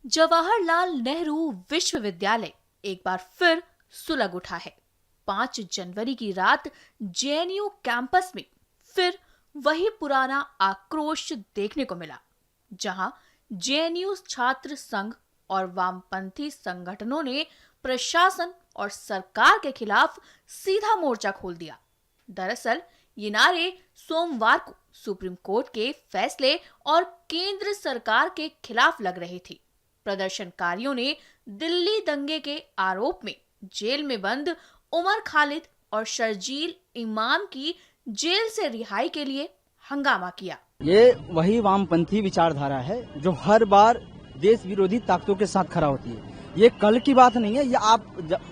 जवाहरलाल नेहरू विश्वविद्यालय एक बार फिर सुलग उठा है। 5 जनवरी की रात जेएनयू कैंपस में फिर वही पुराना आक्रोश देखने को मिला, जहां जेएनयू छात्र संघ और वामपंथी संगठनों ने प्रशासन और सरकार के खिलाफ सीधा मोर्चा खोल दिया। दरअसल ये नारे सोमवार को सुप्रीम कोर्ट के फैसले और केंद्र सरकार के खिलाफ लग रहे थे। प्रदर्शनकारियों ने दिल्ली दंगे के आरोप में जेल में बंद उमर खालिद और शर्जील इमाम की जेल से रिहाई के लिए हंगामा किया। ये वही वामपंथी विचारधारा है जो हर बार देश विरोधी ताकतों के साथ खड़ा होती है। ये कल की बात नहीं है। ये आप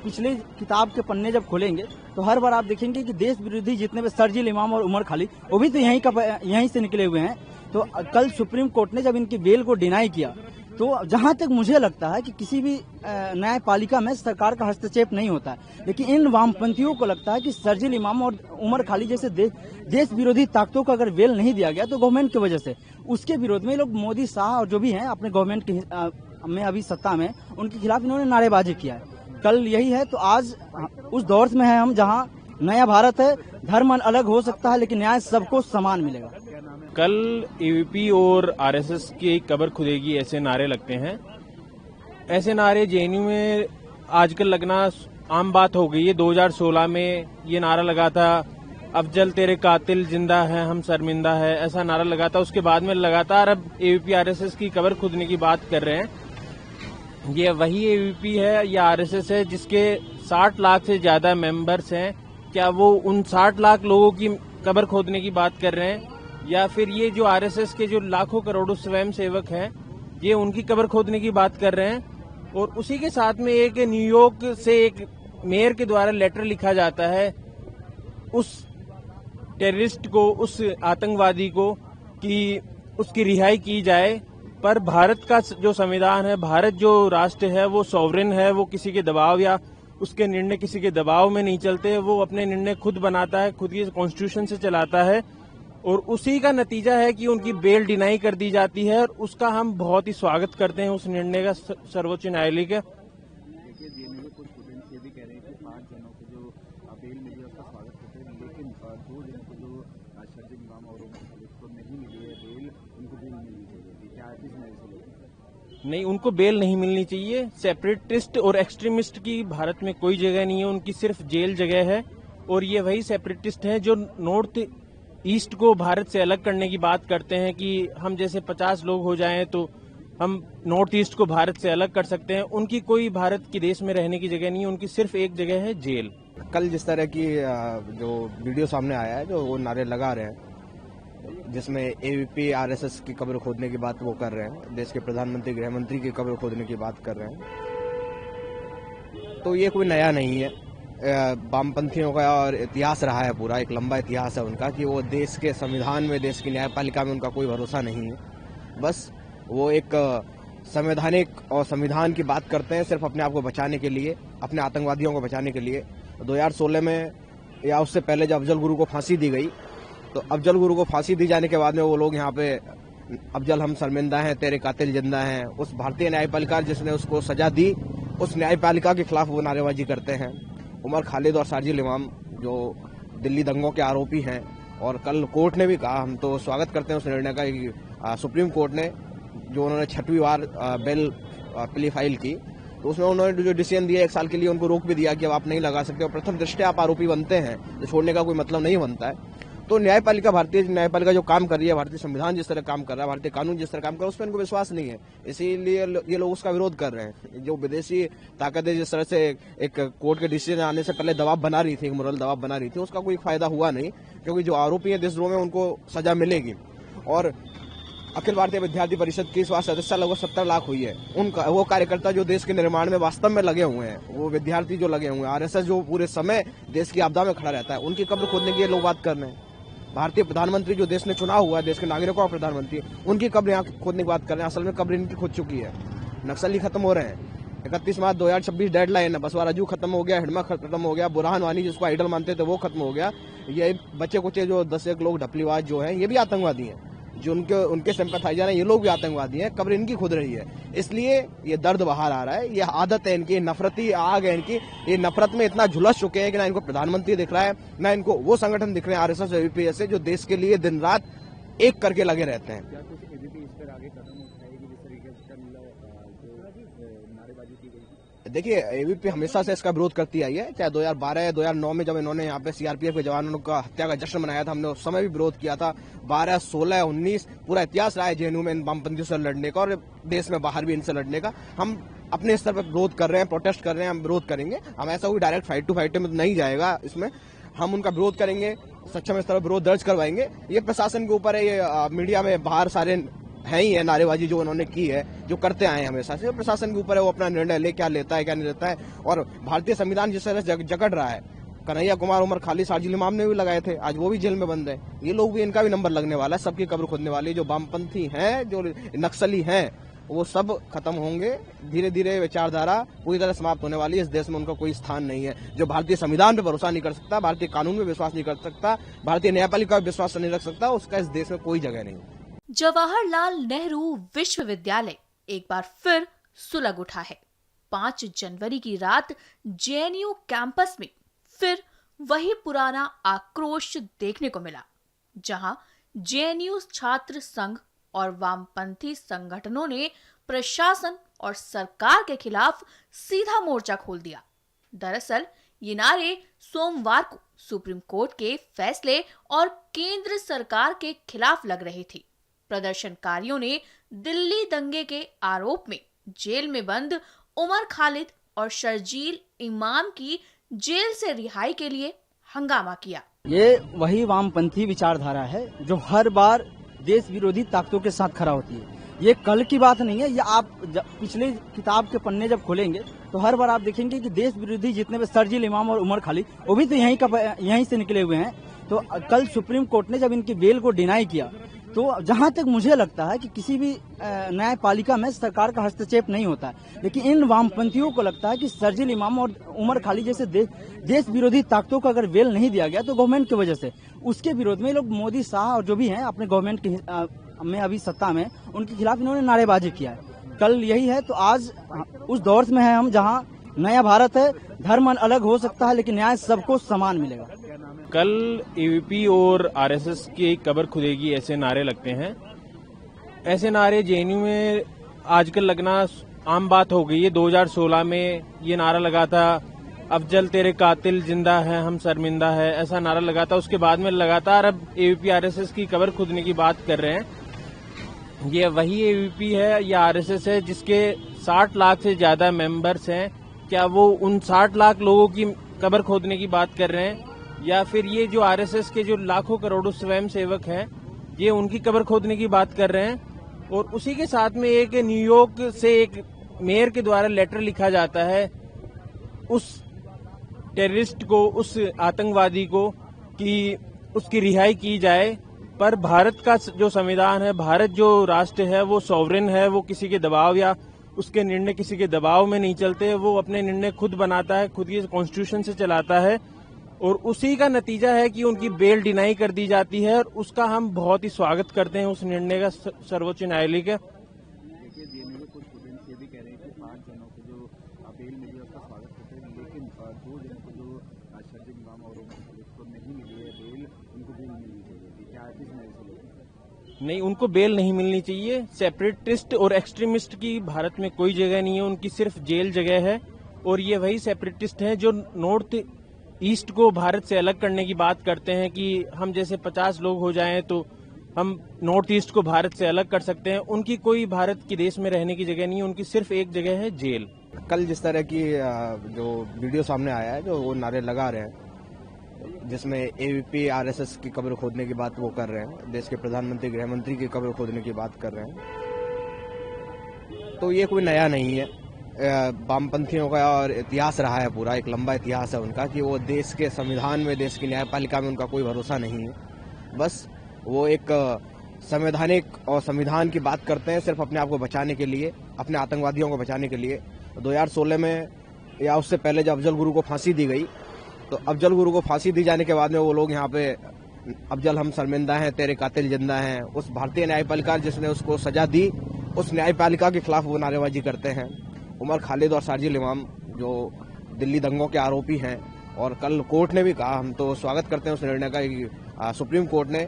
पिछले किताब के पन्ने जब खोलेंगे तो हर बार आप देखेंगे कि देश विरोधी जितने भी शर्जील इमाम और उमर खालिद वो भी तो यहीं से निकले हुए हैं। तो कल सुप्रीम कोर्ट ने जब इनकी बेल को डिनाई किया तो जहां तक मुझे लगता है कि किसी भी न्यायपालिका में सरकार का हस्तक्षेप नहीं होता है, लेकिन इन वामपंथियों को लगता है कि शर्जील इमाम और उमर खालिद जैसे देश विरोधी ताकतों को अगर बेल नहीं दिया गया तो गवर्नमेंट की वजह से उसके विरोध में लोग मोदी शाह और जो भी हैं अपने गवर्नमेंट में अभी सत्ता में उनके खिलाफ इन्होंने नारेबाजी किया है। कल यही है तो आज उस दौर में है हम जहाँ नया भारत है, धर्म अलग हो सकता है लेकिन न्याय सबको समान मिलेगा। कल एबीवीपी और आरएसएस की कब्र खुदेगी ऐसे नारे लगते हैं। ऐसे नारे जेएनयू में आजकल लगना आम बात हो गई है। 2016 में ये नारा लगा था, अफजल तेरे कातिल जिंदा है हम शर्मिंदा है, ऐसा नारा लगा था। उसके बाद में लगातार अब एबीवीपी आरएसएस की कब्र खुदने की बात कर रहे हैं। ये वही एबीवीपी है या आरएसएस है जिसके 60 लाख से ज्यादा मेंबर्स हैं। क्या वो उन 60 लाख लोगों की कब्र खोदने की बात कर रहे हैं, या फिर ये जो आरएसएस के जो लाखों करोड़ों स्वयं सेवक हैं ये उनकी कब्र खोदने की बात कर रहे हैं? और उसी के साथ में एक न्यूयॉर्क से एक मेयर के द्वारा लेटर लिखा जाता है उस टेररिस्ट को, उस आतंकवादी को, कि उसकी रिहाई की जाए। पर भारत का जो संविधान है, भारत जो राष्ट्र है वो सॉवरेन है, वो किसी के दबाव या उसके निर्णय किसी के दबाव में नहीं चलते। वो अपने निर्णय खुद बनाता है, खुद की कॉन्स्टिट्यूशन से चलाता है और उसी का नतीजा है कि उनकी बेल डिनाई कर दी जाती है। और उसका हम बहुत ही स्वागत करते हैं उस निर्णय का सर्वोच्च न्यायालय का। नहीं, उनको बेल नहीं मिलनी चाहिए। सेपरेटिस्ट और एक्सट्रीमिस्ट की भारत में कोई जगह नहीं है, उनकी सिर्फ जेल जगह है। और ये वही सेपरेटिस्ट हैं जो नॉर्थ ईस्ट को भारत से अलग करने की बात करते हैं कि हम जैसे 50 लोग हो जाएं तो हम नॉर्थ ईस्ट को भारत से अलग कर सकते हैं। उनकी कोई भारत के देश में रहने की जगह नहीं है, उनकी सिर्फ एक जगह है, जेल। कल जिस तरह की जो वीडियो सामने आया है, जो वो नारे लगा रहे हैं जिसमें एबीवीपी आरएसएस की कब्र खोदने की बात वो कर रहे हैं, देश के प्रधानमंत्री गृह मंत्री की कब्र खोदने की बात कर रहे हैं, तो ये कोई नया नहीं है। वामपंथियों का और इतिहास रहा है, पूरा एक लंबा इतिहास है उनका कि वो देश के संविधान में, देश की न्यायपालिका में उनका कोई भरोसा नहीं है। बस वो एक संवैधानिक और संविधान की बात करते हैं सिर्फ अपने आप को बचाने के लिए, अपने आतंकवादियों को बचाने के लिए। 2016 में या उससे पहले जब अफजल गुरु को फांसी दी गई, तो अफजल गुरु को फांसी दी जाने के बाद में वो लोग यहाँ पे अफजल हम शर्मिंदा हैं, तेरे कातिल जिंदा हैं, उस भारतीय न्यायपालिका जिसने उसको सजा दी, उस न्यायपालिका के खिलाफ वो नारेबाजी करते हैं। उमर खालिद और शर्जील इमाम जो दिल्ली दंगों के आरोपी हैं, और कल कोर्ट ने भी कहा, हम तो स्वागत करते हैं उस निर्णय का कि सुप्रीम कोर्ट ने जो उन्होंने 6वीं बार बेल प्ली फाइल की, तो उसमें उन्होंने जो डिसीजन दिया 1 साल के लिए उनको रोक भी दिया कि अब आप नहीं लगा सकते, और प्रथम दृष्टया आप आरोपी बनते हैं तो छोड़ने का कोई मतलब नहीं बनता है। तो न्यायपालिका, भारतीय न्यायपालिका जो काम कर रही है, भारतीय संविधान जिस तरह काम कर रहा है, भारतीय कानून जिस तरह काम कर रहा है, उस पर इनको विश्वास नहीं है, इसीलिए ये लोग उसका विरोध कर रहे हैं। जो विदेशी ताकतें जिस तरह से एक कोर्ट के डिसीजन आने से पहले दबाव बना रही थी, एक मोरल दबाव बना रही थी, उसका कोई फायदा हुआ नहीं, क्योंकि जो आरोपी है देशद्रोह में उनको सजा मिलेगी। और अखिल भारतीय विद्यार्थी परिषद की इस बार सदस्यता लगभग 70 लाख हुई है। उनका वो कार्यकर्ता जो देश के निर्माण में वास्तव में लगे हुए हैं, वो विद्यार्थी जो लगे हुए हैं, आरएसएस जो पूरे समय देश की आपदा में खड़ा रहता है, उनकी कब्र खोदने की लोग बात कर रहे हैं। भारतीय प्रधानमंत्री जो देश ने चुना हुआ है, देश के नागरिकों का प्रधानमंत्री, उनकी कब्र यहाँ खोदने की बात कर रहे हैं। असल में कब्र इनकी खुद चुकी है। नक्सली खत्म हो रहे हैं। 31 मार्च 2026 डेडलाइन है। बसवा राजू खत्म हो गया, हिडमा खत्म हो गया, बुरहान वानी जिसको आइडल मानते थे वो खत्म हो गया। ये बच्चे कुचे जो 10 एक लोग ढपलीबाज जो हैं, ये भी आतंकवादी हैं। जो उनके सिंपैथाइजर हैं, ये लोग भी आतंकवादी हैं, कब्र इनकी खुद रही है। इसलिए ये दर्द बाहर आ रहा है, ये आदत है इनकी, नफरती आग है इनकी, ये नफरत में इतना झुलस चुके हैं कि ना इनको प्रधानमंत्री दिख रहा है, ना इनको वो संगठन दिख रहे हैं आरएसएस एबीपी जैसे, जो देश के लिए दिन रात एक करके लगे रहते हैं। क्या कुछ एबीपी इस पर आगे कदम उठाएगी जिस तरीके से जो नारेबाजी की गई? देखिए, एबीपी हमेशा से इसका विरोध करती आई है, चाहे 2012 2009 में जब इन्होंने यहाँ पे सीआरपीएफ के जवानों का हत्या का जश्न मनाया था, हमने उस समय भी विरोध किया था। 12, 16, 19 पूरा इतिहास रहा है जेएनयू में इन वामपंथियों से लड़ने का और देश में बाहर भी इनसे लड़ने का। हम अपने स्तर पर विरोध कर रहे हैं, प्रोटेस्ट कर रहे हैं, हम विरोध करेंगे। हम ऐसा कोई डायरेक्ट फाइट टू फाइट में नहीं जाएगा, इसमें हम उनका विरोध करेंगे, सक्षम स्तर पर विरोध दर्ज करवाएंगे। ये प्रशासन के ऊपर है, ये मीडिया में बाहर सारे है ही है नारेबाजी जो उन्होंने की है, जो करते आए हैं हमेशा से, प्रशासन के ऊपर है, वो अपना निर्णय ले क्या लेता है क्या नहीं लेता है। और भारतीय संविधान जिस तरह से जकड़ रहा है, कन्हैया कुमार, उमर खालिद, शार्जिल इमाम ने भी लगाए थे, आज वो भी जेल में बंद है। ये लोग भी, इनका भी नंबर लगने वाला है, सबकी कब्र खोदने वाली। जो वामपंथी हैं, जो नक्सली हैं, वो सब खत्म होंगे। धीरे धीरे विचारधारा पूरी तरह समाप्त होने वाली है। इस देश में उनका कोई स्थान नहीं है। जो भारतीय संविधान पर भरोसा नहीं कर सकता, भारतीय कानून में विश्वास नहीं कर सकता, भारतीय न्यायपालिका पर विश्वास नहीं रख सकता, उसका इस देश में कोई जगह नहीं है। जवाहरलाल नेहरू विश्वविद्यालय एक बार फिर सुलग उठा है। 5 जनवरी की रात जेएनयू कैंपस में फिर वही पुराना आक्रोश देखने को मिला, जहां जेएनयू छात्र संघ और वामपंथी संगठनों ने प्रशासन और सरकार के खिलाफ सीधा मोर्चा खोल दिया। दरअसल ये नारे सोमवार को सुप्रीम कोर्ट के फैसले और केंद्र सरकार के खिलाफ लग रहे थे। प्रदर्शनकारियों ने दिल्ली दंगे के आरोप में जेल में बंद उमर खालिद और शर्जील इमाम की जेल से रिहाई के लिए हंगामा किया। ये वही वामपंथी विचारधारा है जो हर बार देश विरोधी ताकतों के साथ खड़ा होती है। ये कल की बात नहीं है, ये आप पिछले किताब के पन्ने जब खोलेंगे तो हर बार आप देखेंगे कि देश विरोधी जितने भी शर्जील इमाम और उमर खालिद, वो भी तो यहीं से निकले हुए हैं। तो कल सुप्रीम कोर्ट ने जब इनकी बेल को डिनाई किया, तो जहां तक मुझे लगता है कि किसी भी न्यायपालिका में सरकार का हस्तक्षेप नहीं होता है, लेकिन इन वामपंथियों को लगता है कि शर्जील इमाम और उमर खालिद जैसे देश विरोधी ताकतों को अगर बेल नहीं दिया गया तो गवर्नमेंट की वजह से उसके विरोध में ये लोग मोदी शाह और जो भी हैं अपने गवर्नमेंट में अभी सत्ता में, उनके खिलाफ इन्होंने नारेबाजी किया है। कल यही है, तो आज उस दौर में है हम जहाँ नया भारत है, धर्म अलग हो सकता है लेकिन न्याय सबको समान मिलेगा। कल एबीपी और आरएसएस की कब्र खुदेगी ऐसे नारे लगते हैं। ऐसे नारे जेएनयू में आजकल लगना आम बात हो गई है। 2016 में ये नारा लगा था, अफजल तेरे कातिल जिंदा है हम शर्मिंदा है, ऐसा नारा लगा था। उसके बाद में लगातार अब एबीपी आरएसएस की कब्र खुदने की बात कर रहे हैं। ये वही एबीपी है या आरएसएस है जिसके 60 लाख से ज्यादा मेंबर्स हैं। क्या वो उन 60 लाख लोगों की कब्र खोदने की बात कर रहे हैं, या फिर ये जो आरएसएस के जो लाखों करोड़ों स्वयं सेवक हैं, ये उनकी कब्र खोदने की बात कर रहे हैं? और उसी के साथ में एक न्यूयॉर्क से एक मेयर के द्वारा लेटर लिखा जाता है उस टेररिस्ट को, उस आतंकवादी को, कि उसकी रिहाई की जाए। पर भारत का जो संविधान है, भारत जो राष्ट्र है, वो सॉवरेन है, वो किसी के दबाव या उसके निर्णय किसी के दबाव में नहीं चलते। वो अपने निर्णय खुद बनाता है, खुद की कॉन्स्टिट्यूशन से चलाता है, और उसी का नतीजा है कि उनकी बेल डिनाई कर दी जाती है। और उसका हम बहुत ही स्वागत करते हैं, उस निर्णय का, सर्वोच्च न्यायालय का। देखिए, जेएनयू में कुछ स्टूडेंट्स ये भी कह रहे हैं कि 5 जनों को जो बेल मिली है उसका स्वागत करते हैं, लेकिन 2 जनों को जो शर्जील इमाम और उमर खालिद को नहीं मिली है बेल, उनको बेल मिलनी चाहिए। क्या आप इस नए से लेते हैं? नहीं, उनको बेल नहीं मिलनी चाहिए। सेपरेटिस्ट और एक्सट्रीमिस्ट की भारत में कोई जगह नहीं है, उनकी सिर्फ जेल जगह है। और ये वही सेपरेटिस्ट हैं जो नॉर्थ ईस्ट को भारत से अलग करने की बात करते हैं कि हम जैसे 50 लोग हो जाएं तो हम नॉर्थ ईस्ट को भारत से अलग कर सकते हैं। उनकी कोई भारत के देश में रहने की जगह नहीं है, उनकी सिर्फ एक जगह है, जेल। कल जिस तरह की जो वीडियो सामने आया है, जो वो नारे लगा रहे हैं, जिसमें एबीपी आरएसएस की कब्र खोदने की बात वो कर रहे हैं, देश के प्रधानमंत्री, गृह मंत्री की कब्र खोदने की बात कर रहे हैं, तो ये कोई नया नहीं है। वामपंथियों का और इतिहास रहा है, पूरा एक लंबा इतिहास है उनका, कि वो देश के संविधान में, देश की न्यायपालिका में उनका कोई भरोसा नहीं है। बस वो एक संवैधानिक और संविधान की बात करते हैं सिर्फ अपने आप को बचाने के लिए, अपने आतंकवादियों को बचाने के लिए। 2016 में या उससे पहले जब अफजल गुरु को फांसी दी गई, तो अफजल गुरु को फांसी दी जाने के बाद में वो लोग यहाँ पे अफजल हम शर्मिंदा हैं, तेरे कातिल जिंदा हैं, उस भारतीय न्यायपालिका जिसने उसको सजा दी, उस न्यायपालिका के खिलाफ वो नारेबाजी करते हैं। उमर खालिद और शारजिल इमाम जो दिल्ली दंगों के आरोपी हैं, और कल कोर्ट ने भी कहा, हम तो स्वागत करते हैं उस निर्णय का कि सुप्रीम कोर्ट ने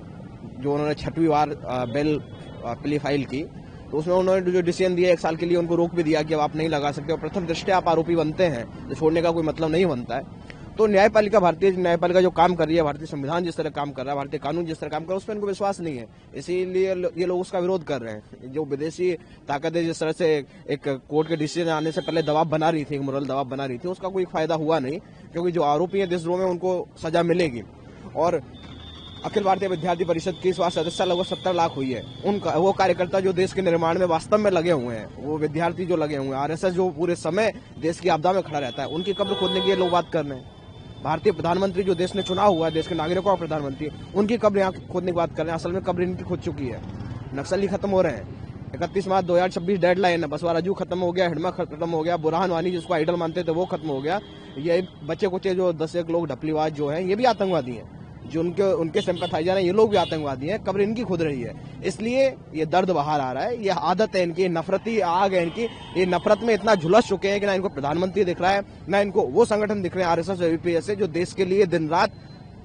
जो उन्होंने 6वीं बार बेल प्ली फाइल की, तो उसमें उन्होंने जो डिसीजन दिया 1 साल के लिए उनको रोक भी दिया कि अब आप नहीं लगा सकते, और प्रथम दृष्टया आप आरोपी बनते हैं तो छोड़ने का कोई मतलब नहीं बनता है। तो न्यायपालिका, भारतीय न्यायपालिका जो काम कर रही है, भारतीय संविधान जिस तरह काम कर रहा है, भारतीय कानून जिस तरह काम कर रहा है, उस पर इनको विश्वास नहीं है, इसीलिए ये लोग उसका विरोध कर रहे हैं। जो विदेशी ताकतें जिस तरह से एक कोर्ट के डिसीजन आने से पहले दबाव बना रही थी, मोरल दबाव बना रही थी, उसका कोई फायदा हुआ नहीं, क्योंकि जो आरोपी हैं देशद्रोह में उनको सजा मिलेगी। और अखिल भारतीय विद्यार्थी परिषद की इस बार सदस्यता लगभग 70 लाख हुई है। उनका वो कार्यकर्ता जो देश के निर्माण में वास्तव में लगे हुए हैं, वो विद्यार्थी जो लगे हुए हैं, आरएसएस जो पूरे समय देश की आपदा में खड़ा रहता है, उनकी कब्र खोदने की ये लोग बात कर रहे हैं। भारतीय प्रधानमंत्री जो देश ने चुना हुआ है, देश के नागरिकों का प्रधानमंत्री, उनकी कब्र यहाँ खोदने की बात कर रहे हैं। असल में कब्र इनकी खुद चुकी है। नक्सली खत्म हो रहे हैं। 31 मार्च 2026 डेडलाइन है। बसवा राजू खत्म हो गया, हिडमा खत्म हो गया, बुरहान वानी जिसको आइडल मानते थे वो खत्म हो गया। ये बच्चे कुचे जो 10 लोग ढपलीबाज जो हैं, ये भी आतंकवादी हैं। जो उनके सिंपैथाइजर हैं, ये लोग भी आतंकवादी हैं। कब्र इनकी खुद रही है, इसलिए ये दर्द बाहर आ रहा है। ये आदत है इनकी, नफरती आग है इनकी। ये नफरत में इतना झुलस चुके हैं कि ना इनको प्रधानमंत्री दिख रहा है, ना इनको वो संगठन दिख रहे हैं आरएसएस और एबीपी से जो देश के लिए दिन रात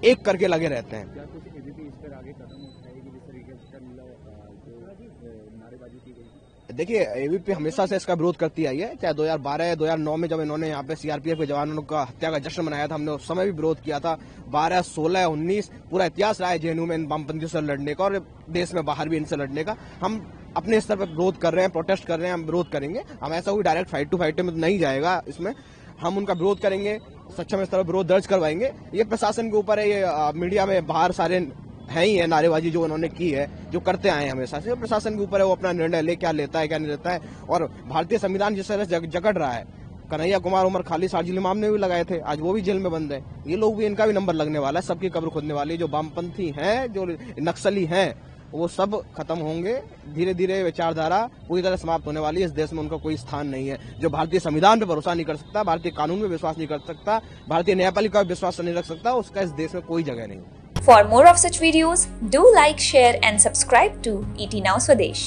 एक करके लगे रहते हैं। क्या कुछ एबीपी इस पर आगे कदम उठाएगी जिस तरीके से जो नारेबाजी की गई? देखिए, एबीपी हमेशा से इसका विरोध करती आई है। चाहे 2012 2009 में जब इन्होंने यहाँ पे सीआरपीएफ के जवानों का हत्या का जश्न मनाया था, हमने उस समय भी विरोध किया था। 12, 16, 19 पूरा इतिहास रहा है जेएनयू में इन वामपंथियों से लड़ने का, और देश में बाहर भी इनसे लड़ने का। हम अपने स्तर पर विरोध कर रहे हैं, प्रोटेस्ट कर रहे हैं, हम विरोध करेंगे। हम ऐसा कोई डायरेक्ट फाइट टू फाइट में तो नहीं जाएगा इसमें। हम उनका विरोध करेंगे, सक्षम स्तर पर विरोध दर्ज करवाएंगे। ये प्रशासन के ऊपर है, ये मीडिया में बाहर सारे है ही है नारेबाजी जो उन्होंने की है, जो करते आए हैं हमेशा से। प्रशासन के ऊपर है, वो अपना निर्णय ले, क्या लेता है क्या नहीं लेता है। और भारतीय संविधान जिस तरह से जकड़ रहा है, कन्हैया कुमार, उमर खालिद, शारजिल इमाम ने भी लगाए थे, आज वो भी जेल में बंद है। ये लोग भी, इनका भी नंबर लगने वाला है। सबकी कब्र खोदने वाली जो वामपंथी हैं, जो नक्सली हैं, वो सब खत्म होंगे। धीरे धीरे विचारधारा पूरी तरह समाप्त होने वाली है। इस देश में उनका कोई स्थान नहीं है। जो भारतीय संविधान पे भरोसा नहीं कर सकता, भारतीय कानून में विश्वास नहीं कर सकता, भारतीय न्यायपालिका पे विश्वास नहीं रख सकता, उसका इस देश में कोई जगह नहीं। For more of such videos, do like, share and subscribe to ET Now Swadesh.